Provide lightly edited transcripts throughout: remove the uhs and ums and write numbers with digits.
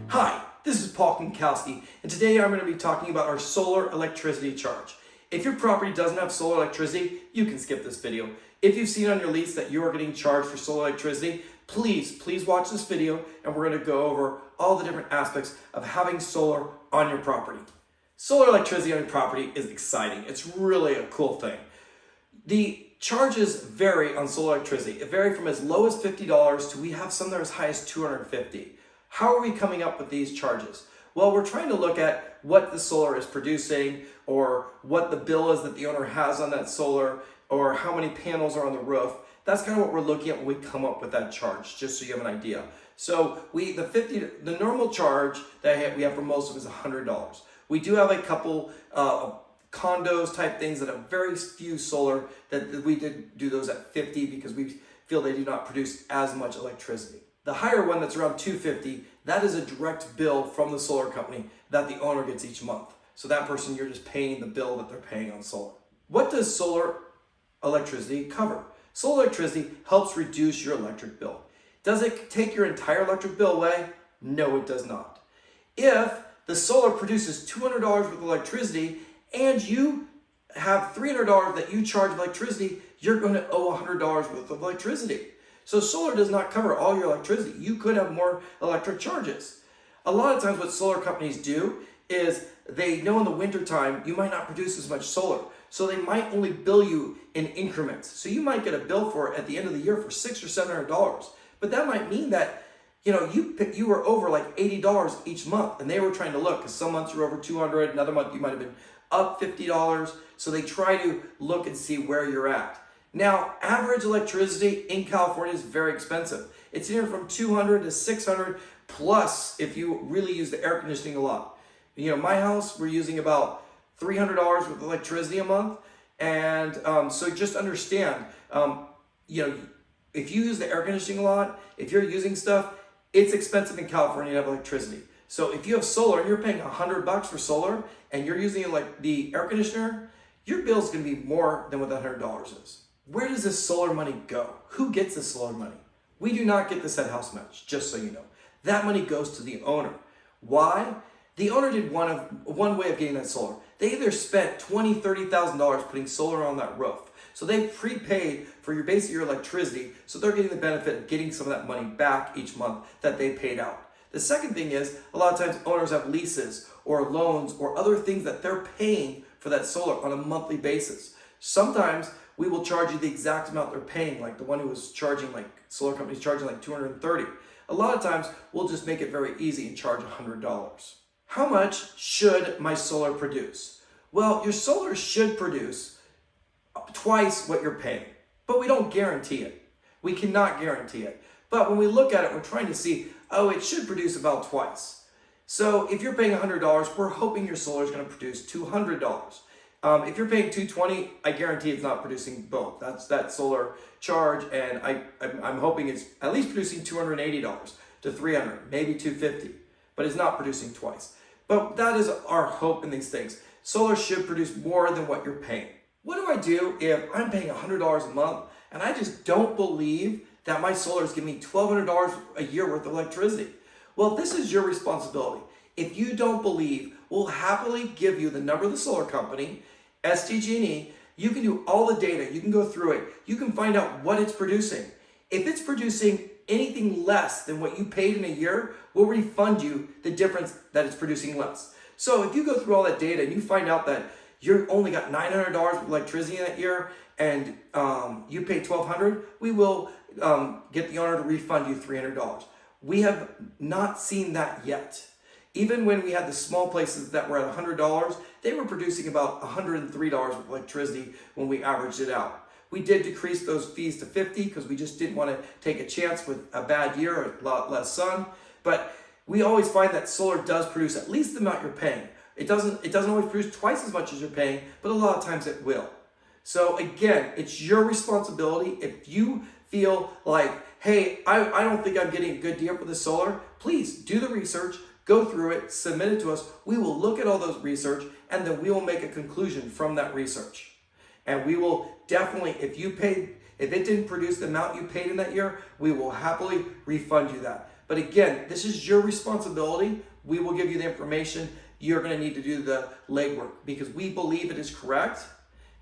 Hi, this is Paul Kinkowski, and today I'm going to be talking about our solar electricity charge. If your property doesn't have solar electricity, you can skip this video. If you've seen on your lease that you are getting charged for solar electricity, please watch this video, and we're going to go over all the different aspects of having solar on your property. Solar electricity on your property is exciting. It's really a cool thing. The charges vary on solar electricity. It varies from as low as $50 to we have some that are as high as $250. How are we coming up with these charges? Well, we're trying to look at what the solar is producing, or what the bill is that the owner has on that solar, or how many panels are on the roof. That's kind of what we're looking at when we come up with that charge, just so you have an idea. So the normal charge that we have for most of is $100. We do have a couple condos type things that have very few solar that we did do those at 50 because we feel they do not produce as much electricity. The higher one that's around $250, that is a direct bill from the solar company that the owner gets each month. So that person, you're just paying the bill that they're paying on solar. What does solar electricity cover? Solar electricity helps reduce your electric bill. Does it take your entire electric bill away? No, it does not. If the solar produces $200 worth of electricity and you have $300 that you charge electricity, you're going to owe $100 worth of electricity. So solar does not cover all your electricity. You could have more electric charges. A lot of times what solar companies do is they know in the wintertime you might not produce as much solar. So they might only bill you in increments. So you might get a bill for it at the end of the year for $600 or $700. But that might mean that you were over like $80 each month, and they were trying to look because some months you're over $200, another month you might have been up $50. So they try to look and see where you're at. Now, average electricity in California is very expensive. It's anywhere from $200 to $600 plus if you really use the air conditioning a lot. My house, we're using about $300 with electricity a month. And so just understand, if you use the air conditioning a lot, if you're using stuff, it's expensive in California to have electricity. So if you have solar and you're paying $100 for solar and you're using like the air conditioner, your bill is going to be more than what that $100 is. Where does this solar money go? Who gets this solar money? We do not get this at House Match, just so you know. That money goes to the owner. Why? The owner did one way of getting that solar. They either spent $20,000, $30,000 putting solar on that roof. So they prepaid for your electricity, so they're getting the benefit of getting some of that money back each month that they paid out. The second thing is, a lot of times owners have leases or loans or other things that they're paying for that solar on a monthly basis. Sometimes we will charge you the exact amount they're paying, like the one who was charging, like solar companies charging like $230. A lot of times we'll just make it very easy and charge $100. How much should my solar produce? Well, your solar should produce twice what you're paying, but we don't guarantee it. We cannot guarantee it. But when we look at it, we're trying to see, it should produce about twice. So if you're paying $100, we're hoping your solar is going to produce $200. If you're paying $220, I guarantee it's not producing both. That's that solar charge, and I'm hoping it's at least producing $280 to $300, maybe $250, but it's not producing twice. But that is our hope in these things. Solar should produce more than what you're paying. What do I do if I'm paying $100 a month and I just don't believe that my solar is giving me $1,200 a year worth of electricity? Well, this is your responsibility. If you don't believe, we'll happily give you the number of the solar company, SDG&E. You can do all the data. You can go through it. You can find out what it's producing. If it's producing anything less than what you paid in a year, we'll refund you the difference that it's producing less. So if you go through all that data and you find out that you only got $900 with electricity in that year and you paid $1,200, we will get the owner to refund you $300. We have not seen that yet. Even when we had the small places that were at $100, they were producing about $103 with electricity when we averaged it out. We did decrease those fees to $50 because we just didn't want to take a chance with a bad year or a lot less sun. But we always find that solar does produce at least the amount you're paying. It doesn't always produce twice as much as you're paying, but a lot of times it will. So again, it's your responsibility. If you feel like, hey, I don't think I'm getting a good deal for the solar, please do the research. Go through it, submit it to us. We will look at all those research, and then we will make a conclusion from that research. And we will definitely, if it didn't produce the amount you paid in that year, we will happily refund you that. But again, this is your responsibility. We will give you the information. You're going to need to do the legwork because we believe it is correct,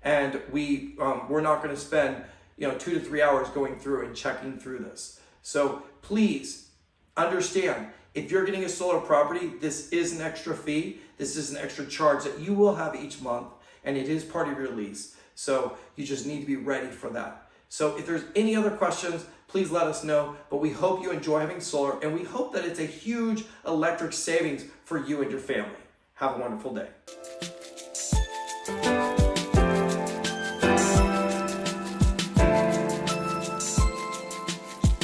and we're not going to spend 2 to 3 hours going through and checking through this. So please understand, if you're getting a solar property, this is an extra fee. This is an extra charge that you will have each month, and it is part of your lease. So you just need to be ready for that. So if there's any other questions, please let us know. But we hope you enjoy having solar, and we hope that it's a huge electric savings for you and your family. Have a wonderful day.